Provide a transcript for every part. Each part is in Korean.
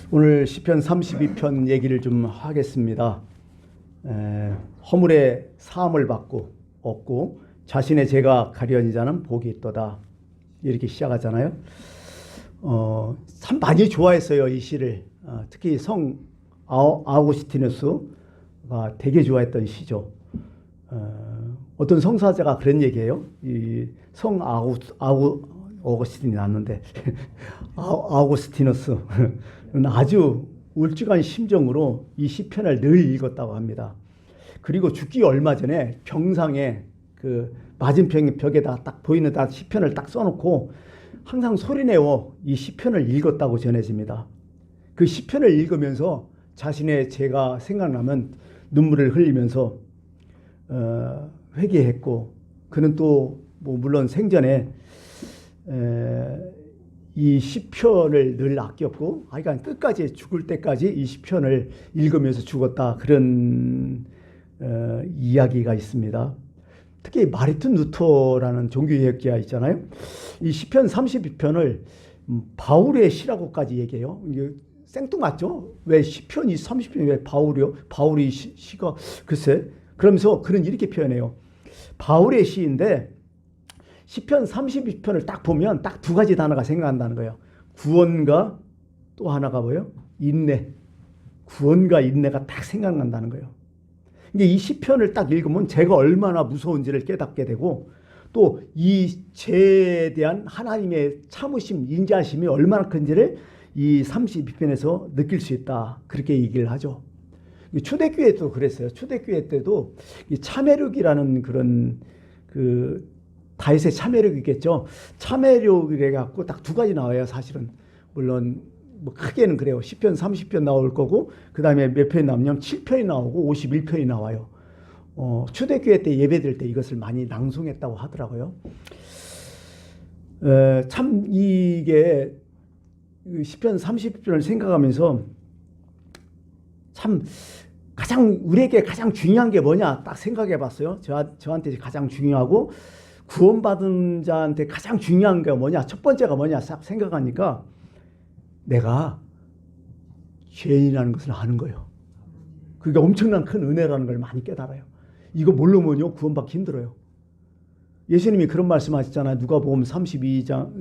오늘 시편 32편 얘기를 좀 하겠습니다. 허물의 사함을 받고 얻고 자신의 죄가 가려진 자는 복이 있도다. 이렇게 시작하잖아요. 참 많이 좋아했어요, 이 시를. 특히 성 아우구스티누스가 되게 좋아했던 시죠. 어떤 성사자가 그런 얘기예요. 이 성 아우구스틴이 났는데 아우구스티누스는 아주 울적한 심정으로 이 시편을 늘 읽었다고 합니다. 그리고 죽기 얼마 전에 병상에 그 맞은편 벽에다 딱 보이는 다 시편을 딱 써놓고 항상 소리내어 이 시편을 읽었다고 전해집니다. 그 시편을 읽으면서 자신의 죄가 생각나면 눈물을 흘리면서 회개했고, 그는 또 뭐 물론 생전에 이 시편을 늘 아꼈고, 그러니까 끝까지 죽을 때까지 이 시편을 읽으면서 죽었다, 그런 이야기가 있습니다. 특히 마르틴 루터라는 종교개혁자 있잖아요. 이 시편 32편을 바울의 시라고까지 얘기해요. 이게 생뚱맞죠? 왜 시편이 30편이 왜 바울이요? 바울이 시가 글쎄. 그러면서 그는 이렇게 표현해요. 바울의 시인데 시편 32편을 딱 보면 딱 두 가지 단어가 생각난다는 거예요. 구원과 또 하나가 뭐예요? 인내. 구원과 인내가 딱 생각난다는 거예요. 이게 이 시편을 딱 읽으면 죄가 얼마나 무서운지를 깨닫게 되고, 또 이 죄에 대한 하나님의 참으심, 인자심이 얼마나 큰지를 이 32편에서 느낄 수 있다, 그렇게 얘기를 하죠. 초대교회 때도 그랬어요. 초대교회 때도 이 참회력이라는 그런 그 다윗의 참회력이겠죠. 참회력이래 갖고 딱 두 가지 나와요, 사실은. 물론 뭐 크게는 그래요. 시편 30편 나올 거고, 그 다음에 몇 편이 나오냐면 7편이 나오고 51편이 나와요. 초대교회 때 예배드릴 때 이것을 많이 낭송했다고 하더라고요. 참 이게 시편 30편을 생각하면서 참 가장 우리에게 가장 중요한 게 뭐냐 딱 생각해 봤어요. 저한테 가장 중요하고 구원받은 자한테 가장 중요한 게 뭐냐, 첫 번째가 뭐냐 싹 생각하니까 내가 죄인이라는 것을 아는 거예요. 그게 엄청난 큰 은혜라는 걸 많이 깨달아요. 이거 모르면요 구원받기 힘들어요. 예수님이 그런 말씀하셨잖아요. 누가복음 5장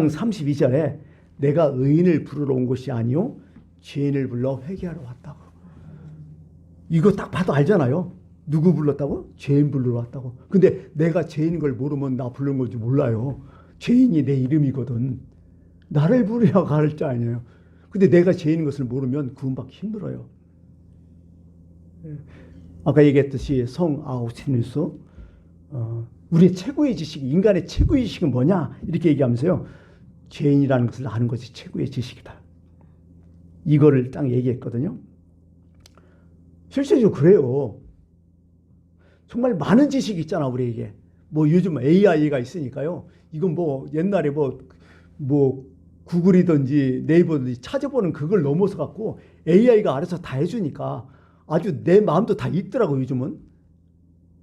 32절에 내가 의인을 부르러 온 것이 아니요 죄인을 불러 회개하러 왔다고. 이거 딱 봐도 알잖아요. 누구 불렀다고? 죄인 부르러 왔다고. 근데 내가 죄인인 걸 모르면 나 부른 건지 몰라요. 죄인이 내 이름이거든. 나를 부르려고 할 줄 아니에요. 근데 내가 죄인인 것을 모르면 구원받기 힘들어요. 아까 얘기했듯이 성 아우구스티누스, 우리의 최고의 지식, 인간의 최고의 지식은 뭐냐 이렇게 얘기하면서요, 죄인이라는 것을 아는 것이 최고의 지식이다, 이거를 딱 얘기했거든요. 실제로 그래요. 정말 많은 지식이 있잖아 우리에게. 뭐 요즘 AI가 있으니까요. 이건 뭐 옛날에 뭐 구글이든지 네이버든지 찾아보는 그걸 넘어서 갖고 AI가 알아서 다 해주니까 아주 내 마음도 다 읽더라고 요즘은.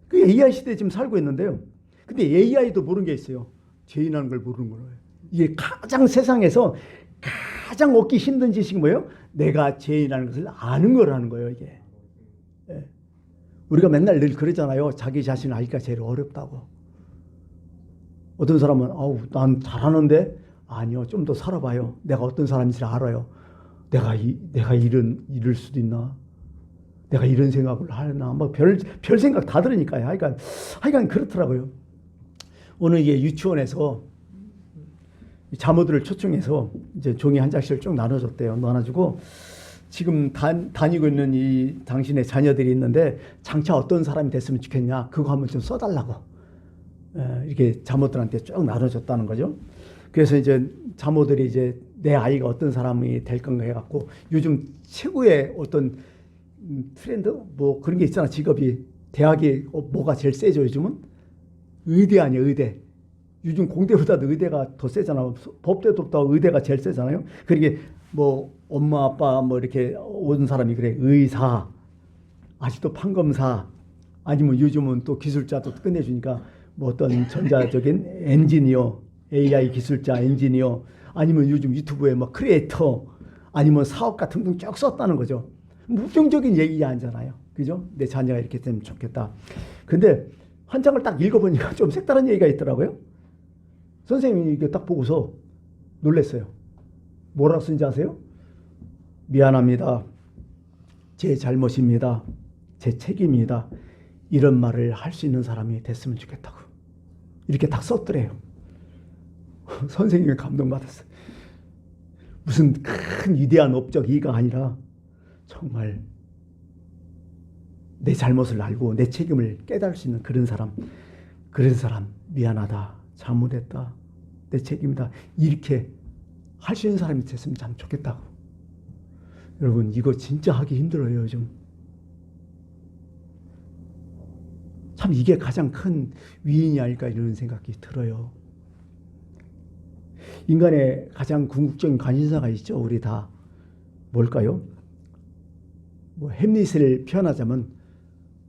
그 AI 시대에 지금 살고 있는데요. 근데 AI도 모르는 게 있어요. 죄인이라는 걸 모르는 거예요. 이게 가장 세상에서 가장 얻기 힘든 지식이 뭐예요? 내가 죄인이라는 것을 아는 거라는 거예요, 이게. 예. 우리가 맨날 늘 그러잖아요. 자기 자신을 알기가 제일 어렵다고. 어떤 사람은 난 잘하는데, 아니요, 좀 더 살아봐요. 내가 어떤 사람인지 알아요. 내가 이럴 수도 있나? 내가 이런 생각을 하나? 막 별 생각 다 들으니까요. 하여간 그렇더라고요. 오늘 이게 유치원에서 자모들을 초청해서 이제 종이 한 장씩을 쭉 나눠줬대요. 나눠주고 지금 다니고 있는 이 당신의 자녀들이 있는데 장차 어떤 사람이 됐으면 좋겠냐, 그거 한번 좀 써달라고 이렇게 자모들한테 쭉 나눠줬다는 거죠. 그래서 이제 자모들이 이제 내 아이가 어떤 사람이 될 건가 해갖고 요즘 최고의 어떤 트렌드 뭐 그런 게 있잖아. 직업이 대학이 뭐가 제일 세죠 요즘은? 의대 아니에요, 의대. 요즘 공대보다도 의대가 더 세잖아. 법대도 더 의대가 제일 세잖아요. 그러게 뭐 엄마 아빠 뭐 이렇게 온 사람이 그래, 의사, 아직도 판검사, 아니면 요즘은 또 기술자도 끝내주니까 뭐 어떤 전자적인 엔지니어, AI 기술자, 엔지니어, 아니면 요즘 유튜브에 뭐 크리에이터, 아니면 사업가 등등 쭉 썼다는 거죠. 부정적인 얘기 아니잖아요. 그죠? 내 자녀가 이렇게 되면 좋겠다. 근데 한 장을 딱 읽어보니까 좀 색다른 얘기가 있더라고요. 선생님이 이거 딱 보고서 놀랐어요. 뭐라고 쓴지 아세요? 미안합니다. 제 잘못입니다. 제 책임입니다. 이런 말을 할 수 있는 사람이 됐으면 좋겠다고. 이렇게 딱 썼더래요. 선생님이 감동받았어요. 무슨 큰 위대한 업적 이가 아니라 정말 내 잘못을 알고 내 책임을 깨달을 수 있는 그런 사람 미안하다, 잘못했다, 내 책임이다, 이렇게 할 수 있는 사람이 됐으면 참 좋겠다고. 여러분, 이거 진짜 하기 힘들어요, 요즘. 참 이게 가장 큰 위인이 아닐까 이런 생각이 들어요. 인간의 가장 궁극적인 관심사가 있죠. 우리 다. 뭘까요? 뭐 햄릿을 표현하자면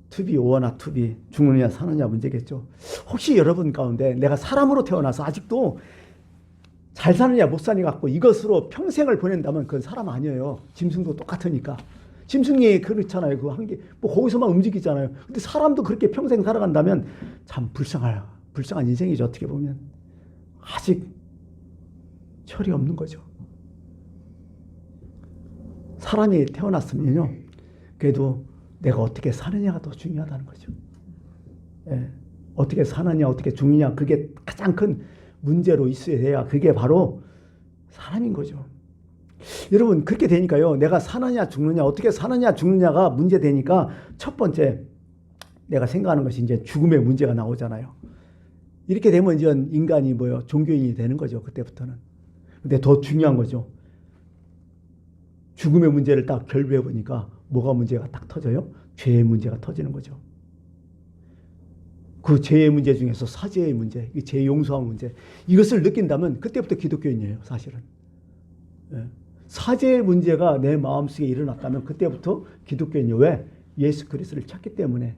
투비 오어나 투비, 죽느냐 사느냐 문제겠죠. 혹시 여러분 가운데 내가 사람으로 태어나서 아직도 잘 사느냐 못 사느냐 갖고 이것으로 평생을 보낸다면 그건 사람 아니에요. 짐승도 똑같으니까. 짐승이 그렇잖아요. 그 한 개, 뭐 거기서만 움직이잖아요. 근데 사람도 그렇게 평생 살아간다면 참 불쌍한 인생이죠. 어떻게 보면. 아직 철이 없는 거죠. 사람이 태어났으면요. 그래도 내가 어떻게 사느냐가 더 중요하다는 거죠. 예. 어떻게 사느냐, 어떻게 죽느냐, 그게 가장 큰 문제로 있어야 해야 그게 바로 사람인 거죠. 여러분, 그렇게 되니까요. 내가 사느냐, 죽느냐, 어떻게 사느냐, 죽느냐가 문제 되니까 첫 번째 내가 생각하는 것이 이제 죽음의 문제가 나오잖아요. 이렇게 되면 이제 인간이 종교인이 되는 거죠. 그때부터는. 근데 더 중요한 거죠. 죽음의 문제를 딱 결부해 보니까 뭐가 문제가 딱 터져요? 죄의 문제가 터지는 거죠. 그 죄의 문제 중에서 사죄의 문제, 죄 용서한 문제, 이것을 느낀다면 그때부터 기독교인이에요, 사실은. 예. 사죄의 문제가 내 마음속에 일어났다면 그때부터 기독교인이에요. 왜? 예수 그리스도를 찾기 때문에.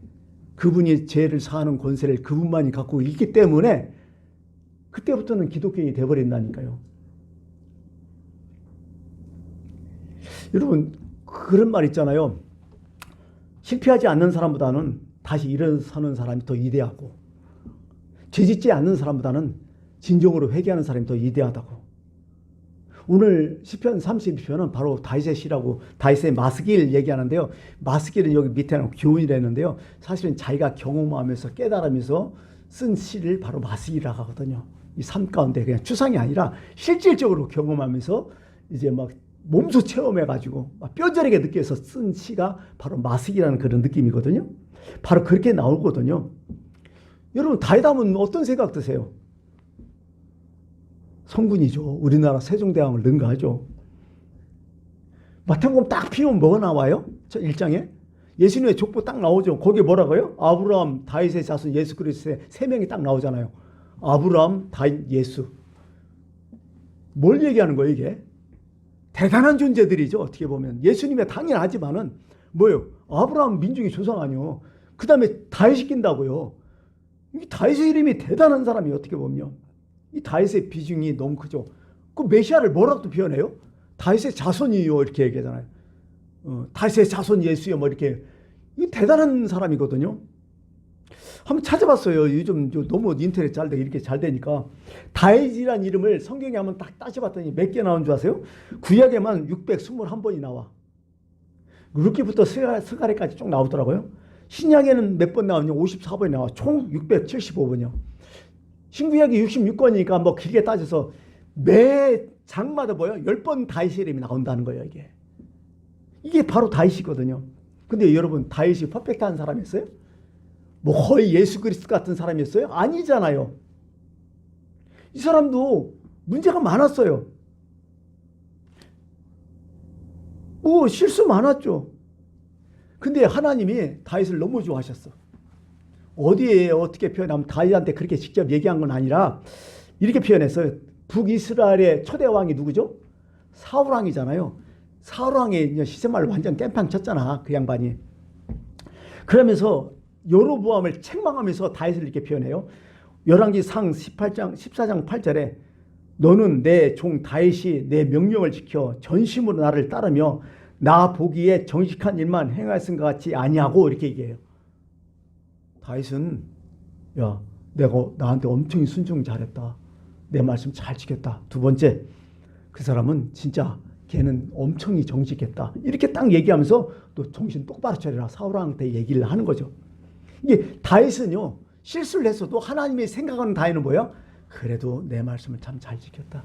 그분이 죄를 사하는 권세를 그분만이 갖고 있기 때문에 그때부터는 기독교인이 돼버린다니까요. 여러분, 그런 말 있잖아요. 실패하지 않는 사람보다는 다시 일어서는 사람이 더 위대하고, 죄짓지 않는 사람보다는 진정으로 회개하는 사람이 더 위대하다고. 오늘 시편 32편은 바로 다윗의 시라고, 다윗의 마스길 얘기하는데요. 마스길은 여기 밑에는 교훈이라 했는데요. 사실은 자기가 경험하면서 깨달으면서 쓴 시를 바로 마스길이라고 하거든요. 이 삶 가운데 그냥 추상이 아니라 실질적으로 경험하면서 이제 막 몸소 체험해가지고 뼈저리게 느껴서 쓴 시가 바로 마스기라는 그런 느낌이거든요. 바로 그렇게 나오거든요. 여러분, 다윗 하면 어떤 생각 드세요? 성군이죠. 우리나라 세종대왕을 능가하죠. 마태복음 딱 피우면 뭐가 나와요? 저 1장에 예수님의 족보 딱 나오죠. 거기에 뭐라고요? 아브라함, 다윗의 자손, 예수 그리스도의 세 명이 딱 나오잖아요. 아브라함, 다윗, 예수. 뭘 얘기하는 거예요, 이게? 대단한 존재들이죠. 어떻게 보면 예수님의 당연하지만은 뭐예요? 아브라함 민중의 조상 아니요. 그 다음에 다윗이 낀다고요. 이 다윗의 이름이 대단한 사람이 어떻게 보면 이 다윗의 비중이 너무 크죠. 그 메시아를 뭐라고 표현해요? 다윗의 자손이요 이렇게 얘기하잖아요. 다윗의 자손 예수요 뭐 이렇게. 이 대단한 사람이거든요. 한번 찾아봤어요. 요즘 너무 인터넷 잘 되고 이렇게 잘 되니까 다윗이라는 이름을 성경에 한번 딱 따져봤더니 몇 개 나온 줄 아세요? 구약에만 621번이 나와. 룻기부터 스가랴까지 쭉 나오더라고요. 신약에는 몇 번 나오냐? 54번이 나와. 총 675번이요. 신구약이 66권이니까 뭐 길게 따져서 매 장마다 10번 다윗의 이름이 나온다는 거예요. 이게 바로 다윗이거든요. 근데 여러분, 다윗이 퍼펙트한 사람이었어요? 뭐 거의 예수 그리스도 같은 사람이었어요? 아니잖아요. 이 사람도 문제가 많았어요. 뭐 실수 많았죠. 근데 하나님이 다윗을 너무 좋아하셨어. 어디에 어떻게 표현하면 다윗한테 그렇게 직접 얘기한 건 아니라 이렇게 표현했어요. 북이스라엘의 초대 왕이 누구죠? 사울 왕이잖아요. 사울 왕이 시세말로 완전 깽판 쳤잖아. 그 양반이. 그러면서 여로보암을 책망하면서 다윗을 이렇게 표현해요. 열왕기상 14장 8절에 너는 내 종 다윗이 내 명령을 지켜 전심으로 나를 따르며 나 보기에 정직한 일만 행하였은 것 같지 아니하고 이렇게 얘기해요. 다윗은 야 내가 나한테 엄청 순종 잘했다. 내 말씀 잘 지켰다. 두 번째 그 사람은 진짜 걔는 엄청 정직했다. 이렇게 딱 얘기하면서 또 정신 똑바로 차리라 사울왕한테 얘기를 하는 거죠. 이게 다윗은요 실수를 했어도 하나님이 생각하는 다윗은 뭐예요? 그래도 내 말씀을 참 잘 지켰다.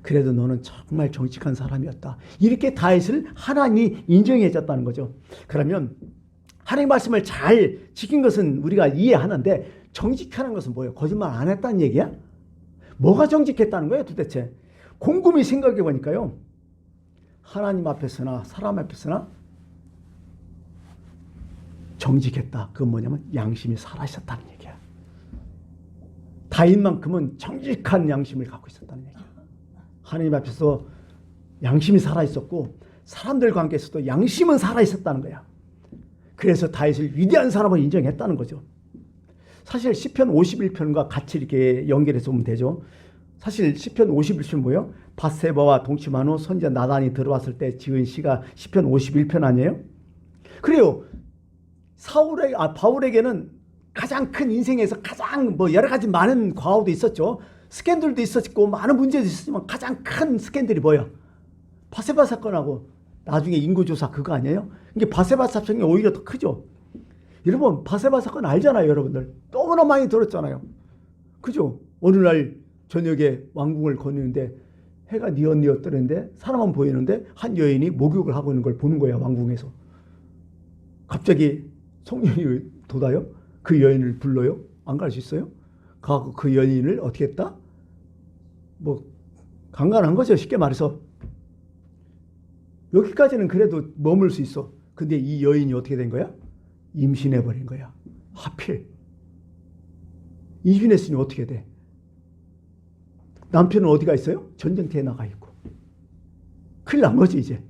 그래도 너는 정말 정직한 사람이었다. 이렇게 다윗을 하나님이 인정해 줬다는 거죠. 그러면 하나님 말씀을 잘 지킨 것은 우리가 이해하는데 정직하는 것은 뭐예요? 거짓말 안 했다는 얘기야? 뭐가 정직했다는 거예요 도대체? 곰곰이 생각해 보니까요. 하나님 앞에서나 사람 앞에서나 정직했다. 그건 뭐냐면 양심이 살아있었다는 얘기야. 다윗만큼은 정직한 양심을 갖고 있었다는 얘기야. 하나님 앞에서 양심이 살아있었고 사람들 관계에서도 양심은 살아있었다는 거야. 그래서 다윗을 위대한 사람으로 인정했다는 거죠. 사실 시편 51편과 같이 이렇게 연결해서 보면 되죠. 사실 시편 51편 뭐예요? 밧세바와 동침한 후 선지자 나단이 들어왔을 때 지은 시가 시편 51편 아니에요? 그래요. 바울에게는 가장 큰 인생에서 가장 여러 가지 많은 과오도 있었죠. 스캔들도 있었고 많은 문제도 있었지만 가장 큰 스캔들이 뭐예요? 밧세바 사건하고 나중에 인구조사 그거 아니에요? 이게 밧세바 사건이 오히려 더 크죠. 여러분 밧세바 사건 알잖아요. 여러분들 너무나 많이 들었잖아요. 그죠? 어느 날 저녁에 왕궁을 거니는데 해가 뉘엿뉘엿 뜨는데 사람만 보이는데 한 여인이 목욕을 하고 있는 걸 보는 거야. 왕궁에서. 갑자기 성령이 돋아요. 그 여인을 불러요. 안 갈 수 있어요? 가고 그 여인을 어떻게 했다? 강간한 거죠. 쉽게 말해서. 여기까지는 그래도 머물 수 있어. 근데 이 여인이 어떻게 된 거야? 임신해버린 거야. 하필. 임신했으니 어떻게 돼? 남편은 어디가 있어요? 전쟁터에 나가 있고. 큰일 난 거지 이제.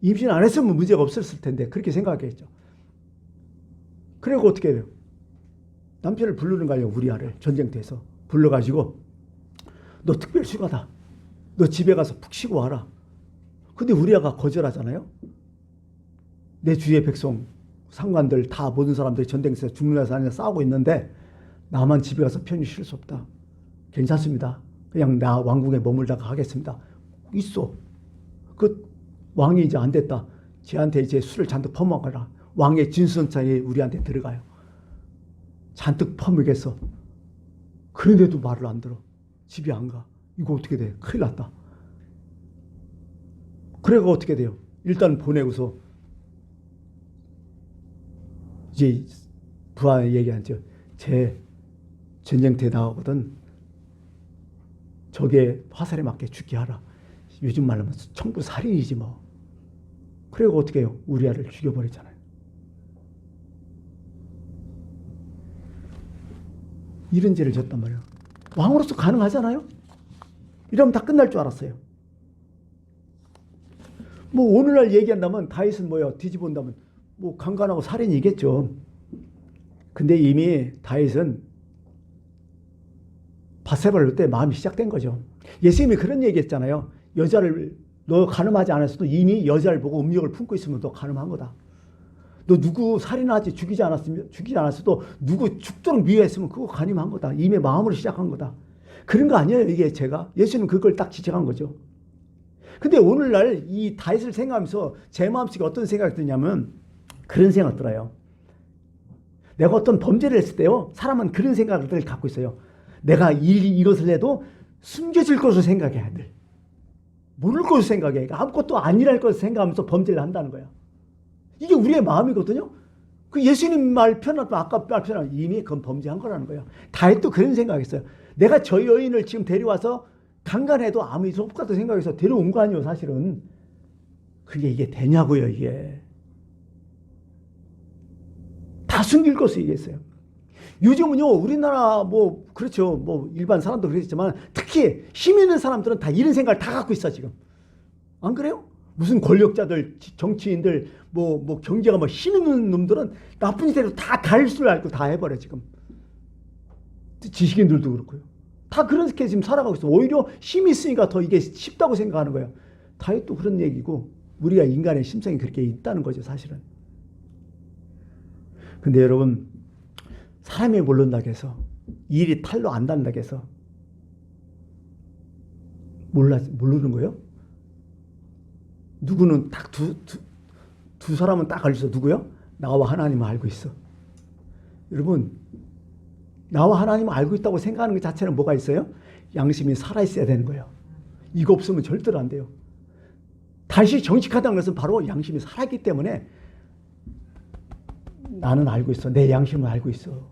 임신 안 했으면 문제가 없었을 텐데 그렇게 생각했죠. 그리고 어떻게 돼요? 남편을 부르는 거예요. 우리아를 전쟁터에서 불러가지고 너 특별휴가다. 너 집에 가서 푹 쉬고 와라. 근데 우리아가 거절하잖아요. 내 주위의 백성 상관들 다 모든 사람들이 전쟁터에서 죽느냐 사느냐 싸우고 있는데 나만 집에 가서 편히 쉴 수 없다. 괜찮습니다. 그냥 나 왕궁에 머물다가 하겠습니다. 있어. 그 왕이 이제 안 됐다. 쟤한테 이제 술을 잔뜩 퍼먹어라. 왕의 진수성찬이 우리한테 들어가요. 잔뜩 퍼먹겠어. 그런데도 말을 안 들어. 집에 안 가. 이거 어떻게 돼? 큰일 났다. 그래가 어떻게 돼요? 일단 보내고서 이제 부하에 얘기하죠. 제 전쟁터에 나가거든. 저게 화살에 맞게 죽게 하라. 요즘 말로 하면 청부살인이지 뭐. 그리고 어떻게 해요? 우리아를 죽여버리잖아요. 이런 죄를 졌단 말이에요. 왕으로서 가능하잖아요. 이러면 다 끝날 줄 알았어요. 오늘날 얘기한다면 다윗은 뭐예요? 뒤집어본다면 강간하고 살인이겠죠. 근데 이미 다윗은 밧세바를 볼 때 마음이 시작된 거죠. 예수님이 그런 얘기했잖아요. 여자를 너 간음하지 않았어도 이미 여자를 보고 음욕을 품고 있으면 너 간음한 거다. 너 누구 살인하지 죽이지 않았어도 누구 죽도록 미워했으면 그거 간음한 거다. 이미 마음으로 시작한 거다. 그런 거 아니에요. 이게 제가 예수님은 그걸 딱 지적한 거죠. 근데 오늘날 이 다윗을 생각하면서 제 마음속에 어떤 생각이 드냐면 그런 생각 들어요. 내가 어떤 범죄를 했을 때요. 사람은 그런 생각을 갖고 있어요. 내가 이것을 해도 숨겨질 것을 생각해야 돼. 모를 것을 생각해. 아무것도 아니랄 것을 생각하면서 범죄를 한다는 거야. 이게 우리의 마음이거든요. 그 예수님 말 편하고 아까 말 편하고 이미 그건 범죄한 거라는 거예요. 다윗도 그런 생각했어요. 내가 저 여인을 지금 데려와서 강간해도 아무 일 없을 것 같은 생각해서 데려온 거 아니에요, 사실은. 그게 이게 되냐고요, 이게. 다 숨길 것을 얘기했어요. 요즘은요, 우리나라 그렇죠. 일반 사람도 그랬지만 특히 힘 있는 사람들은 다 이런 생각을 다 갖고 있어, 지금. 안 그래요? 무슨 권력자들, 정치인들, 경제가 힘 있는 놈들은 나쁜 짓대로 다 갈 줄 알고 다 해버려, 지금. 지식인들도 그렇고요. 다 그렇게 지금 살아가고 있어. 오히려 힘이 있으니까 더 이게 쉽다고 생각하는 거예요. 다윗도 그런 얘기고 우리가 인간의 심성이 그렇게 있다는 거죠, 사실은. 근데 여러분, 사람이 모른다고 해서, 일이 탈로 안 단다고 해서 모르는 거예요? 누구는 딱 두 사람은 딱 알죠. 누구요? 나와 하나님을 알고 있어. 여러분, 나와 하나님을 알고 있다고 생각하는 것 자체는 뭐가 있어요? 양심이 살아있어야 되는 거예요. 이거 없으면 절대로 안 돼요. 다시 정직하다는 것은 바로 양심이 살아있기 때문에 나는 알고 있어. 내 양심을 알고 있어.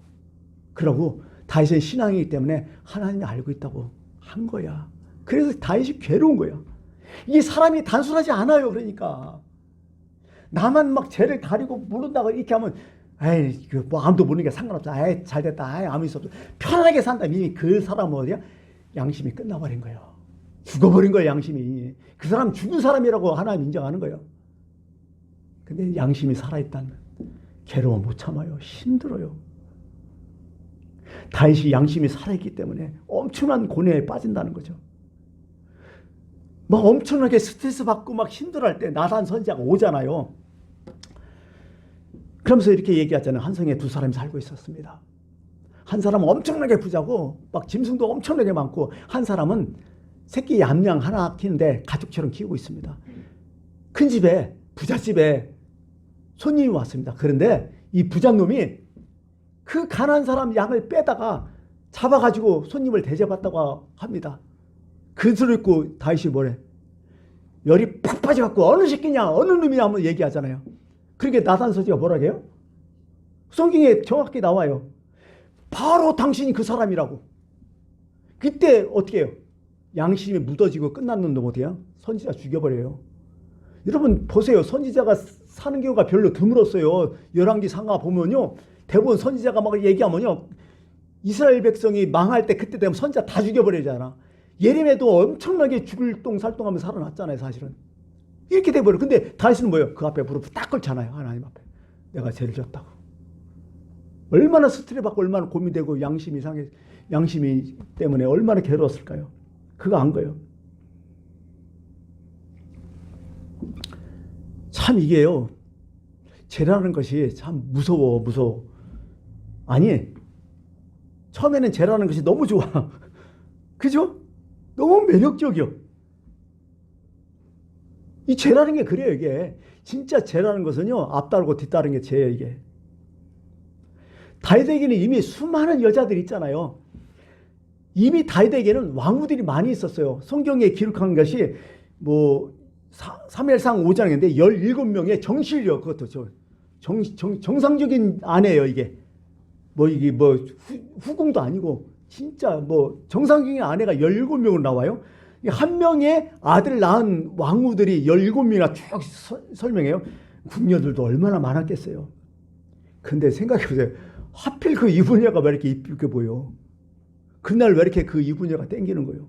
그러고 다윗은 신앙이기 때문에 하나님이 알고 있다고 한 거야. 그래서 다윗이 괴로운 거야. 이게 사람이 단순하지 않아요. 그러니까 나만 막 죄를 가리고 모른다고 이렇게 하면 에이, 뭐 아무도 모르는 게 상관없어. 에이, 잘 됐다. 에이, 아무 일 없어. 편하게 산다. 이미 그 사람은 어디야? 양심이 끝나버린 거예요. 죽어버린 거예요, 양심이. 그 사람 죽은 사람이라고 하나님 인정하는 거예요. 근데 양심이 살아있다는 괴로워 못 참아요. 힘들어요. 다윗이 양심이 살아있기 때문에 엄청난 고뇌에 빠진다는 거죠. 막 엄청나게 스트레스 받고 막 힘들어할 때 나단 선지자가 오잖아요. 그러면서 이렇게 얘기하잖아요. 한 성에 두 사람이 살고 있었습니다. 한 사람은 엄청나게 부자고 막 짐승도 엄청나게 많고 한 사람은 새끼 얌양 하나 키우는데 가족처럼 키우고 있습니다. 큰 집에 부잣집에 손님이 왔습니다. 그런데 이 부잣놈이 그 가난한 사람 양을 빼다가 잡아가지고 손님을 대접했다고 합니다. 그 소리 듣고 다윗이 뭐래? 열이 팍 빠져갖고 어느 새끼냐 어느 놈이냐 한번 얘기하잖아요. 그러니까 나단 선지가 뭐라고 해요? 성경에 정확히 나와요. 바로 당신이 그 사람이라고. 그때 어떻게 해요? 양심이 묻어지고 끝났는 놈 어때요? 선지자 죽여버려요. 여러분 보세요. 선지자가 사는 경우가 별로 드물었어요. 열왕기 상하 보면요. 대부분 선지자가 막 얘기하면요. 이스라엘 백성이 망할 때 그때 되면 선지자 다 죽여버리잖아. 예레미야도 엄청나게 죽을 똥살똥하며 살아났잖아요. 사실은. 이렇게 돼버려. 근데 다윗은 뭐예요? 그 앞에 무릎 딱 꿇잖아요. 하나님 앞에. 내가 죄를 졌다고. 얼마나 스트레스 받고 얼마나 고민되고 양심이 때문에 얼마나 괴로웠을까요? 그거 안 거예요. 참 이게요. 죄라는 것이 참 무서워. 아니 처음에는 죄라는 것이 너무 좋아. 그죠? 너무 매력적이요. 이 죄라는 게 그래요. 이게 진짜 죄라는 것은요. 앞다르고 뒤따르는 게 죄예요. 이게 다윗에게는 이미 수많은 여자들이 있잖아요. 이미 다윗에게는 왕후들이 많이 있었어요. 성경에 기록한 것이 뭐 사무엘상 5장인데 17명의 정실력, 그것도 정상적인 아내예요. 이게 후궁도 아니고 진짜 뭐 정상적인 아내가 17명으로 나와요. 한 명의 아들 낳은 왕후들이 17명이나 쭉 설명해요. 궁녀들도 얼마나 많았겠어요. 근데 생각해보세요. 하필 그 이분녀가 왜 이렇게 이쁘게 보여? 그날 왜 이렇게 그 이분녀가 땡기는 거예요?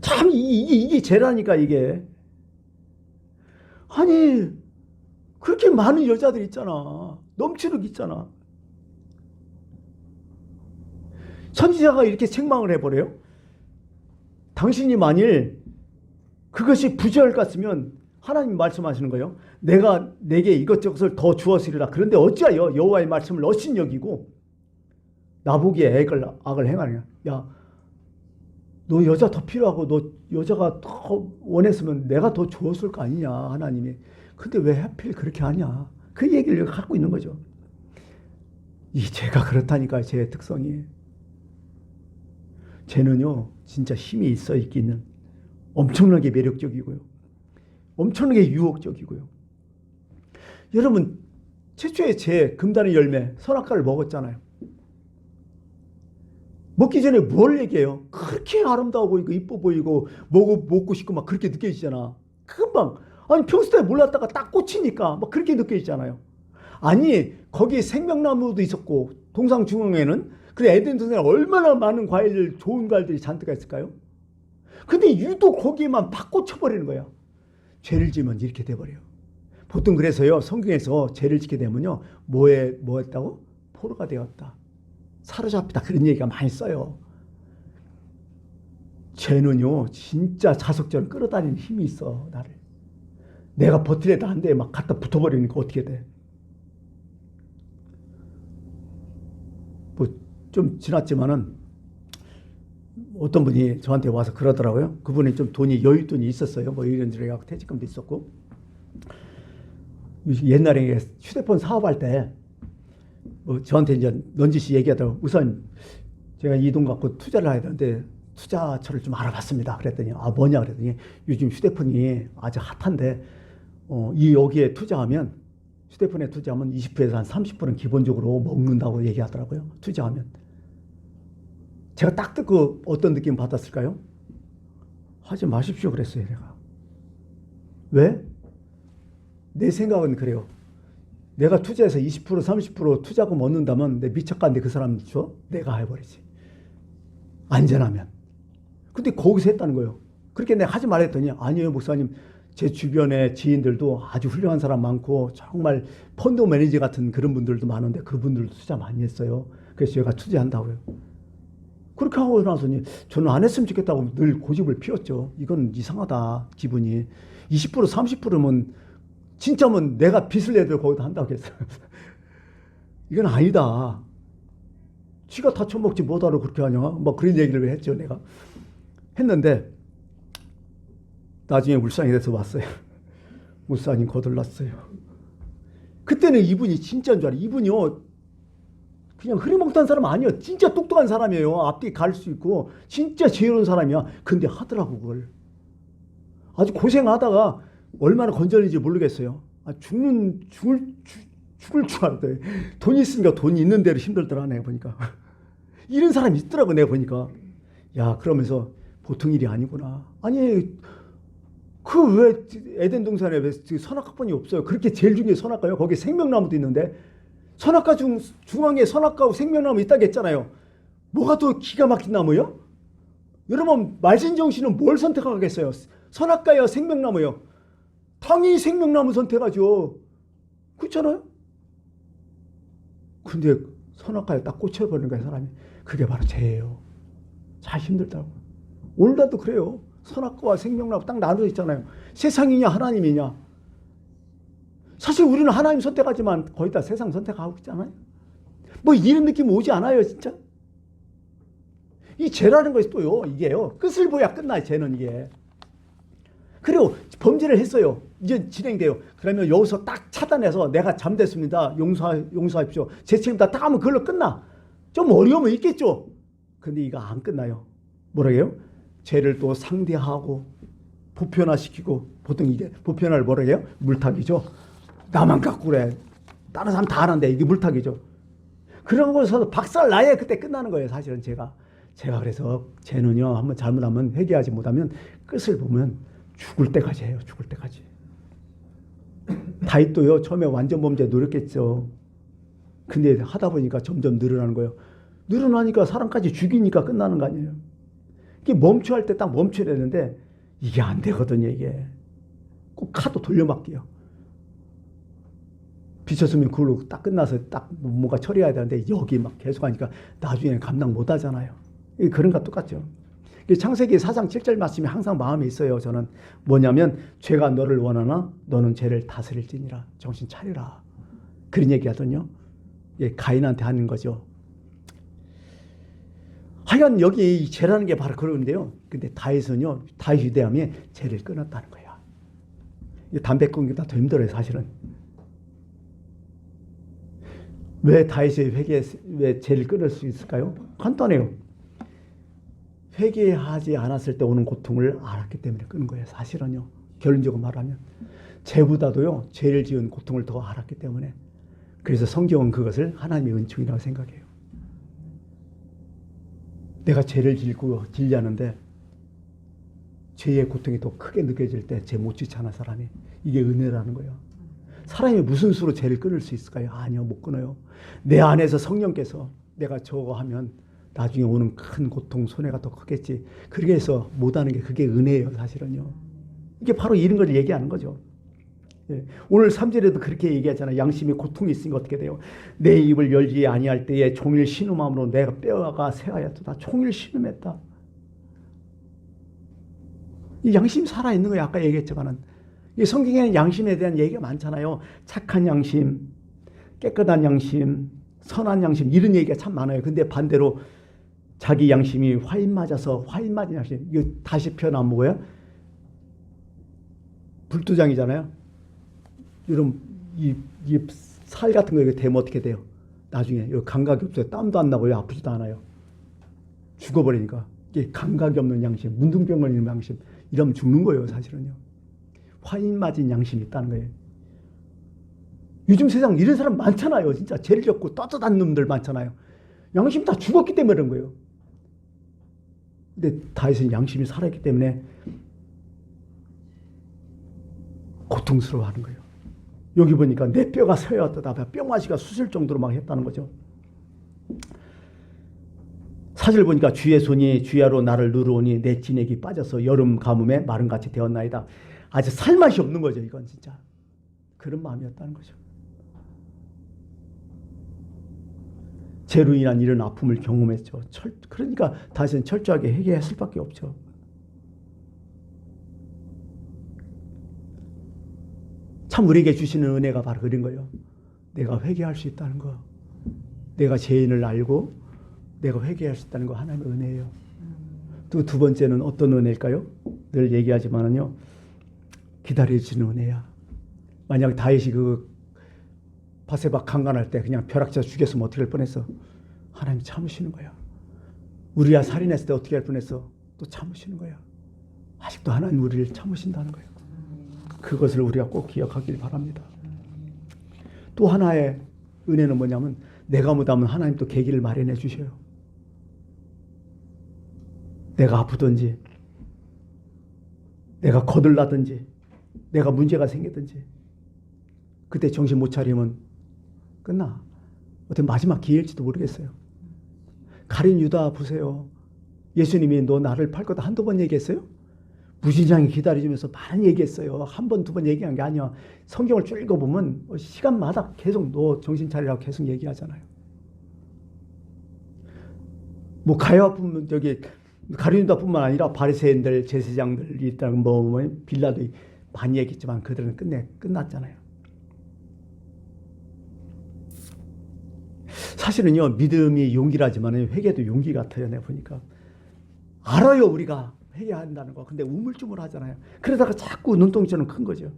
참 이게 죄라니까 이게. 아니 그렇게 많은 여자들 있잖아. 넘치는 있잖아. 선지자가 이렇게 책망을 해버려요. 당신이 만일 그것이 부재할 것 같으면 하나님 말씀하시는 거예요. 내가 내게 이것저것을 더 주었으리라. 그런데 어찌하여 여호와의 말씀을 어신 여기고 나보기에 악을 행하느냐. 야, 너 여자 더 필요하고 너 여자가 더 원했으면 내가 더 주었을 거 아니냐 하나님이. 근데 왜 하필 그렇게 하냐. 그 얘기를 갖고 있는 거죠. 이 죄가 그렇다니까. 죄의 특성이. 죄는요 진짜 힘이 있기는 엄청나게 매력적이고요. 엄청나게 유혹적이고요. 여러분 최초의 죄 금단의 열매 선악과를 먹었잖아요. 먹기 전에 뭘 얘기해요? 그렇게 아름다워 보이고 이뻐 보이고 먹고 싶고 막 그렇게 느껴지잖아. 금방. 아니 평소에 몰랐다가 딱 꽂히니까 막 그렇게 느껴지잖아요. 아니 거기 생명나무도 있었고 동상 중앙에는 그 에덴 동산에 얼마나 많은 좋은 과일들이 잔뜩 있을까요? 근데 유독 거기에만 팍 꽂혀버리는 거야. 죄를 지으면 이렇게 돼버려요. 보통 그래서요 성경에서 죄를 짓게 되면요 뭐 했다고? 포로가 되었다. 사로잡히다 그런 얘기가 많이 써요. 죄는요 진짜 자석처럼 끌어다니는 힘이 있어. 나를 내가 버티려도 안 돼. 막 갖다 붙어버리니까 어떻게 돼. 뭐 좀 지났지만은 어떤 분이 저한테 와서 그러더라고요. 그분이 좀 돈이 여윳돈이 있었어요. 뭐 이런저런 해갖고 퇴직금도 있었고. 옛날에 휴대폰 사업할 때 뭐 저한테 이제 넌지시 얘기하다가 우선 제가 이 돈 갖고 투자를 해야 되는데 투자처를 좀 알아봤습니다. 그랬더니 뭐냐 그랬더니 요즘 휴대폰이 아주 핫한데 여기에 투자하면 휴대폰에 투자하면 20%에서 한 30%는 기본적으로 먹는다고 얘기하더라고요. 투자하면. 제가 딱 듣고 어떤 느낌 받았을까요? 하지 마십시오 그랬어요. 내가. 왜? 내 생각은 그래요. 내가 투자해서 20% 30% 투자금 얻는다면 내 미쳤간데 그 사람 줘? 내가 해버리지. 안전하면. 근데 거기서 했다는 거예요. 그렇게 내가 하지 말랬더니 아니에요 목사님. 제 주변에 지인들도 아주 훌륭한 사람 많고 정말 펀드 매니저 같은 그런 분들도 많은데 그분들도 투자 많이 했어요. 그래서 제가 투자한다고요. 그렇게 하고 나서니 저는 안 했으면 좋겠다고 늘 고집을 피웠죠. 이건 이상하다 기분이. 20% 30%면 진짜면 내가 빚을 내도 거기다 한다고 했어요. 이건 아니다. 지가 다 처먹지 뭐하러 그렇게 하냐. 뭐 그런 얘기를 했죠. 내가 했는데 나중에 울산에 돼서 왔어요. 목사님 거들났어요. 그때는 이분이 진짜인 줄 알아요. 이분이요 그냥 흐리멍텅한 사람 아니에요. 진짜 똑똑한 사람이에요. 앞뒤 갈 수 있고 진짜 지혜로운 사람이야. 근데 하더라고 그걸. 아주 고생하다가 얼마나 건전한지 모르겠어요. 죽을 줄 알았대. 돈이 있으니까 돈이 있는 대로 힘들더라 내가 보니까. 이런 사람이 있더라고 내가 보니까. 야 그러면서 보통 일이 아니구나. 아니 그 왜 에덴 동산에 왜 선악과뿐이 없어요? 그렇게 제일 중요해 선악과요. 거기 생명나무도 있는데 선악과 중앙에 선악과하고 생명나무 있다고 했잖아요. 뭐가 더 기가 막힌 나무요? 여러분 말신정신은 뭘 선택하겠어요? 선악과요 생명나무요? 당연히 생명나무 선택하죠. 그렇잖아요? 근데 선악과에 딱 꽂혀버리는 거예요 사람이. 그게 바로 죄예요. 잘 힘들다고. 오늘도 그래요. 선악과와 생명나무 딱 나눠져 있잖아요. 세상이냐 하나님이냐. 사실 우리는 하나님 선택하지만 거의 다 세상 선택하고 있잖아요. 뭐 이런 느낌 오지 않아요 진짜? 이 죄라는 것이 또요 이게요 끝을 보야 끝나요. 죄는 이게. 그리고 범죄를 했어요. 이제 진행돼요. 그러면 여기서 딱 차단해서 내가 잠됐습니다. 용서하십시오. 제 책임다 딱 하면 그걸로 끝나. 좀 어려움은 있겠죠. 근데 이거 안 끝나요. 뭐라고요? 죄를 또 상대하고 보편화시키고 보통 이게 보편화를 뭐라고요? 물타기죠. 나만 갖고 그래. 다른 사람 다 하는데 이게 물타기죠. 그런 것에서 박살 나야 그때 끝나는 거예요. 사실은 제가 그래서 죄는요 한번 잘못하면 회개하지 못하면 끝을 보면 죽을 때까지 해요. 죽을 때까지. 다윗도요 처음에 완전 범죄 노력했죠. 근데 하다 보니까 점점 늘어나는 거예요. 늘어나니까 사람까지 죽이니까 끝나는 거 아니에요. 이게 멈춰야 할 때 딱 멈춰야 되는데 이게 안 되거든요. 이게 꼭 카드 돌려막기요. 비쳤으면 그걸로 딱 끝나서 딱 뭔가 처리해야 되는데 여기 막 계속 하니까 나중에 감당 못 하잖아요. 그런 거 똑같죠. 창세기 4장 7절 말씀이 항상 마음에 있어요. 저는 뭐냐면 죄가 너를 원하나 너는 죄를 다스릴지니라. 정신 차리라. 그런 얘기하더군요. 예, 가인한테 하는 거죠. 하여간 여기 이 죄라는 게 바로 그런데요. 근데 다윗은요. 다윗 위대함에 죄를 끊었다는 거야. 담배 끊기보다 더 힘들어요. 사실은. 왜 다윗이 왜 죄를 끊을 수 있을까요? 간단해요. 회개하지 않았을 때 오는 고통을 알았기 때문에 끊은 거예요. 사실은요. 결론적으로 말하면. 죄보다도요. 죄를 지은 고통을 더 알았기 때문에. 그래서 성경은 그것을 하나님의 은총이라고 생각해요. 내가 죄를 지려는데 죄의 고통이 더 크게 느껴질 때 죄 못 지잖아 사람이. 이게 은혜라는 거예요. 사람이 무슨 수로 죄를 끊을 수 있을까요? 아니요. 못 끊어요. 내 안에서 성령께서 내가 저거 하면 나중에 오는 큰 고통, 손해가 더 크겠지. 그렇게 해서 못하는 게 그게 은혜예요. 사실은요. 이게 바로 이런 걸 얘기하는 거죠. 예. 오늘 3절에도 그렇게 얘기하잖아요. 양심이 고통이 있으니까 어떻게 돼요? 내 입을 열지 아니할 때에 종일 신음함으로 내가 뼈가 새하였도다. 종일 신음했다. 이 양심이 살아있는 거예요. 아까 얘기했지만은. 이 성경에는 양심에 대한 얘기가 많잖아요. 착한 양심, 깨끗한 양심, 선한 양심 이런 얘기가 참 많아요. 근데 반대로 자기 양심이 화인 맞아서 화인 맞은 양심. 이거 다시 표현하면 뭐예요? 불두장이잖아요. 여러분 이 살 같은 거 이거 되면 어떻게 돼요? 나중에 여기 감각이 없어요. 땀도 안 나고 아프지도 않아요. 죽어버리니까. 이게 감각이 없는 양심, 문둥병 걸리는 양심 이러면 죽는 거예요. 사실은요. 화인 맞은 양심이 있다는 거예요. 요즘 세상 이런 사람 많잖아요. 진짜 죄를 졌고 떳떳한 놈들 많잖아요. 양심 다 죽었기 때문에 그런 거예요. 근데 다윗은 양심이 살아있기 때문에 고통스러워하는 거예요. 여기 보니까 내 뼈가 서였다. 뼈마시가 쑤실 정도로 막 했다는 거죠. 사실 보니까 주의 손이 주야로 나를 누르오니 내 진액이 빠져서 여름 가뭄에 마름같이 되었나이다. 아주 살맛이 없는 거죠. 이건 진짜. 그런 마음이었다는 거죠. 죄로 인한 이런 아픔을 경험했죠. 그러니까 다시는 철저하게 회개했을 수밖에 없죠. 참 우리에게 주시는 은혜가 바로 그런 거예요. 내가 회개할 수 있다는 거. 내가 죄인을 알고 내가 회개할 수 있다는 거 하나님의 은혜예요. 또 두 번째는 어떤 은혜일까요? 늘 얘기하지만은요. 기다려주는 은혜야. 만약 다윗이 그 바세바 강간할 때 그냥 벼락쳐 죽였으면 어떻게 할 뻔했어? 하나님 참으시는 거야. 우리야 살인했을 때 어떻게 할 뻔했어? 또 참으시는 거야. 아직도 하나님 우리를 참으신다는 거예요. 그것을 우리가 꼭 기억하길 바랍니다. 또 하나의 은혜는 뭐냐면 내가 못하면 하나님 또 계기를 마련해 주셔요. 내가 아프든지 내가 거들나든지 내가 문제가 생기든지 그때 정신 못 차리면 끝나. 어떤 마지막 기회일지도 모르겠어요. 가룟 유다 보세요. 예수님이 너 나를 팔 거다 한두 번 얘기했어요? 무진장이 기다려주면서 많이 얘기했어요. 한 번, 두 번 얘기한 게 아니야. 성경을 쭉 읽어보면 시간마다 계속 너 정신 차리라고 계속 얘기하잖아요. 뭐 가야뿐 저기 가룟 유다뿐만 아니라 바리새인들, 제사장들이 있다는 뭐 빌라도 많이 얘기했지만 그들은 끝났잖아요. 사실은요 믿음이 용기라지만 회개도 용기 같아요. 내가 보니까 알아요 우리가 회개한다는 거. 근데 우물쭈물하잖아요. 그러다가 자꾸 눈동자는 큰 거죠.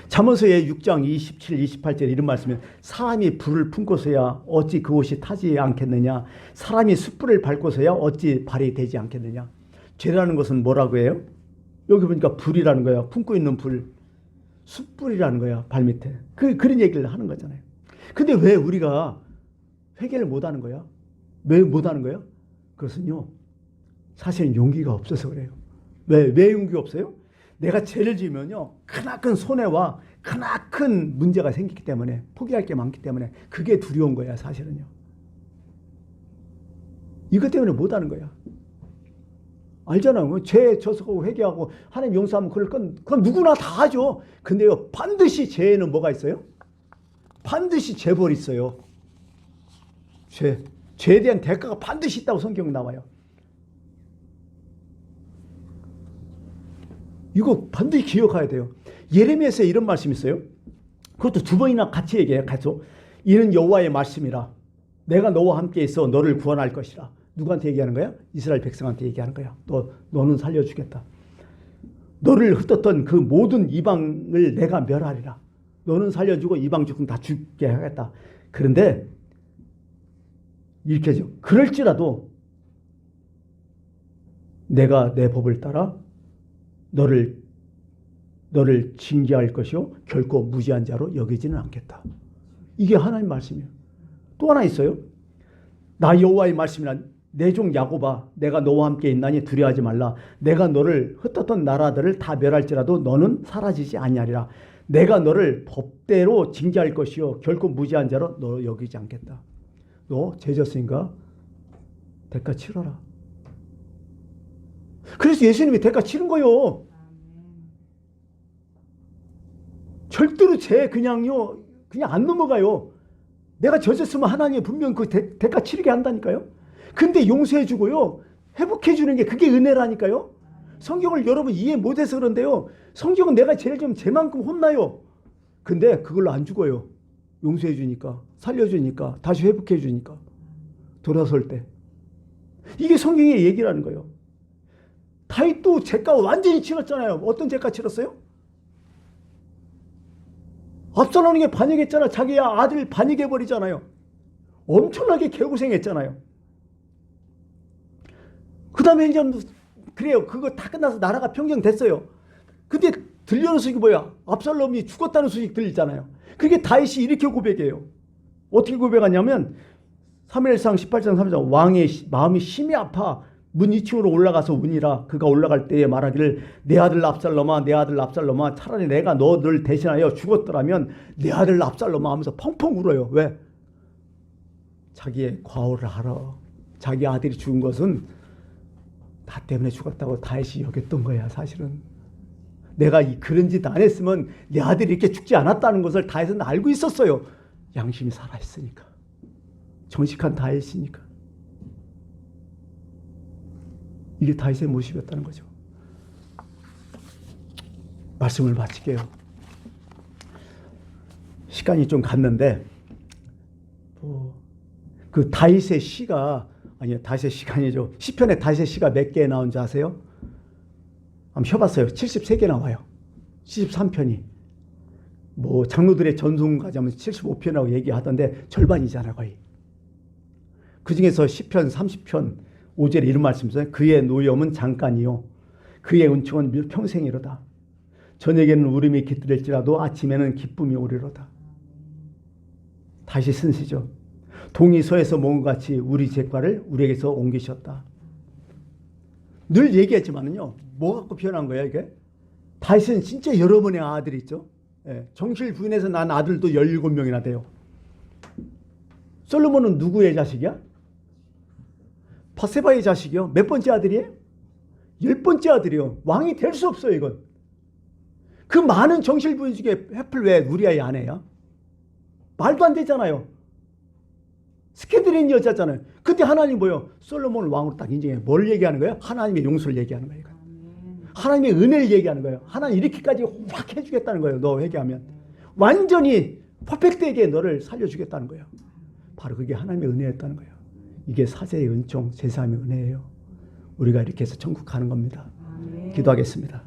잠언서의 6장 27, 28절 이런 말씀이 사람이 불을 품고서야 어찌 그곳이 타지 않겠느냐. 사람이 숯불을 밟고서야 어찌 발이 되지 않겠느냐. 죄라는 것은 뭐라고 해요? 여기 보니까 불이라는 거야. 품고 있는 불. 숯불이라는 거야. 발밑에. 그런 얘기를 하는 거잖아요. 근데 왜 우리가 회개를 못하는 거야? 왜 못하는 거야? 그것은요. 사실은 용기가 없어서 그래요. 왜 용기가 없어요? 내가 죄를 지으면요. 크나큰 손해와 크나큰 문제가 생기기 때문에 포기할 게 많기 때문에 그게 두려운 거야 사실은요. 이것 때문에 못하는 거야. 알잖아요. 죄 저속하고 회개하고 하나님 용서하면 그건 누구나 다 하죠. 근데요. 반드시 죄에는 뭐가 있어요? 반드시 재벌이 있어요. 죄에 대한 대가가 반드시 있다고 성경에 나와요. 이거 반드시 기억해야 돼요. 예레미야서에 이런 말씀이 있어요. 그것도 두 번이나 같이 얘기해요. 이는 여호와의 말씀이라. 내가 너와 함께 있어 너를 구원할 것이라. 누구한테 얘기하는 거야? 이스라엘 백성한테 얘기하는 거야. 너는 살려주겠다. 너를 흩었던 그 모든 이방을 내가 멸하리라. 너는 살려주고 이방 죽음 다 죽게 하겠다. 그런데 이렇게 하죠. 그럴지라도 내가 내 법을 따라 너를 징계할 것이요 결코 무지한 자로 여기지는 않겠다. 이게 하나님 말씀이에요. 또 하나 있어요. 나 여호와의 말씀이라. 내 종 야곱아 내가 너와 함께 있나니 두려워하지 말라. 내가 너를 흩었던 나라들을 다 멸할지라도 너는 사라지지 아니하리라. 내가 너를 법대로 징계할 것이요 결코 무지한 자로 너 여기지 않겠다. 너 죄졌으니까 대가 치러라. 그래서 예수님이 대가 치른 거요. 절대로 그냥요, 그냥 안 넘어가요. 내가 젖었으면 하나님이 분명 그 대가 치르게 한다니까요. 근데 용서해 주고요, 회복해 주는 게 그게 은혜라니까요. 성경을 여러분 이해 못해서 그런데요, 성경은 내가 제일 좀 쟤만큼 혼나요. 근데 그걸로 안 죽어요. 용서해 주니까, 살려주니까, 다시 회복해 주니까, 돌아설 때. 이게 성경의 얘기라는 거예요. 다윗도 죄가 완전히 치렀잖아요. 어떤 죄가 치렀어요? 압살롬에게 반역했잖아. 자기 아들 반역해버리잖아요. 엄청나게 개고생했잖아요. 그 다음에 이제 그래요. 그거 다 끝나서 나라가 평정됐어요. 근데 들려오는 소식이 뭐야? 압살롬이 죽었다는 소식 들리잖아요. 그게 다윗이 이렇게 고백해요. 어떻게 고백하냐면 3일상 18장 3절, 왕의 마음이 심히 아파 문 2층으로 올라가서 우니라. 그가 올라갈 때에 말하기를, 내 아들 압살롬아, 내 아들 압살롬아, 차라리 내가 너를 대신하여 죽었더라면 내 아들 압살롬아 하면서 펑펑 울어요. 왜? 자기의 과오를 알아. 자기 아들이 죽은 것은 나 때문에 죽었다고 다윗이 여겼던 거야. 사실은 내가 그런 짓 안 했으면 내 아들이 이렇게 죽지 않았다는 것을 다윗은 알고 있었어요. 양심이 살아있으니까, 정직한 다윗이니까. 이게 다윗의 모습이었다는 거죠. 말씀을 마칠게요. 시간이 좀 갔는데, 그 다윗의 시가, 아니요, 다윗의 시가 아니죠. 시편에 다윗의 시가 몇 개 나온지 아세요? 한번 쳐봤어요. 73개 나와요. 73편이. 뭐 장로들의 전송까지 하면 75편이라고 얘기하던데 절반이잖아요, 거의. 그 중에서 시편 30편 5절에 이런 말씀이 있어요. 그의 노염은 잠깐이요, 그의 은총은 평생이로다. 저녁에는 울음이 깃들일지라도 아침에는 기쁨이 오리로다. 다시 쓴 시죠. 동이 서에서 모은 것 같이 우리 죄과를 우리에게서 옮기셨다. 늘 얘기했지만은요, 뭐 갖고 표현한 거야 이게? 다윗은 진짜 여러 번의 아들이 있죠. 예, 정실 부인에서 난 아들도 17명이나 돼요. 솔로몬은 누구의 자식이야? 바세바의 자식이요. 몇 번째 아들이에요? 10번째 아들이요. 왕이 될 수 없어요, 이건. 그 많은 정실 부인 중에 하필 왜 우리아의 아내야? 말도 안 되잖아요. 스캔들인 여자잖아요. 그때 하나님 뭐요? 솔로몬을 왕으로 딱 인정해. 뭘 얘기하는 거예요? 하나님의 용서를 얘기하는 거예요. 하나님의 은혜를 얘기하는 거예요. 하나님 이렇게까지 확 해주겠다는 거예요. 너 회개하면. 완전히 퍼펙트하게 너를 살려주겠다는 거예요. 바로 그게 하나님의 은혜였다는 거예요. 이게 사제의 은총, 제사함의 은혜예요. 우리가 이렇게 해서 천국 가는 겁니다. 기도하겠습니다.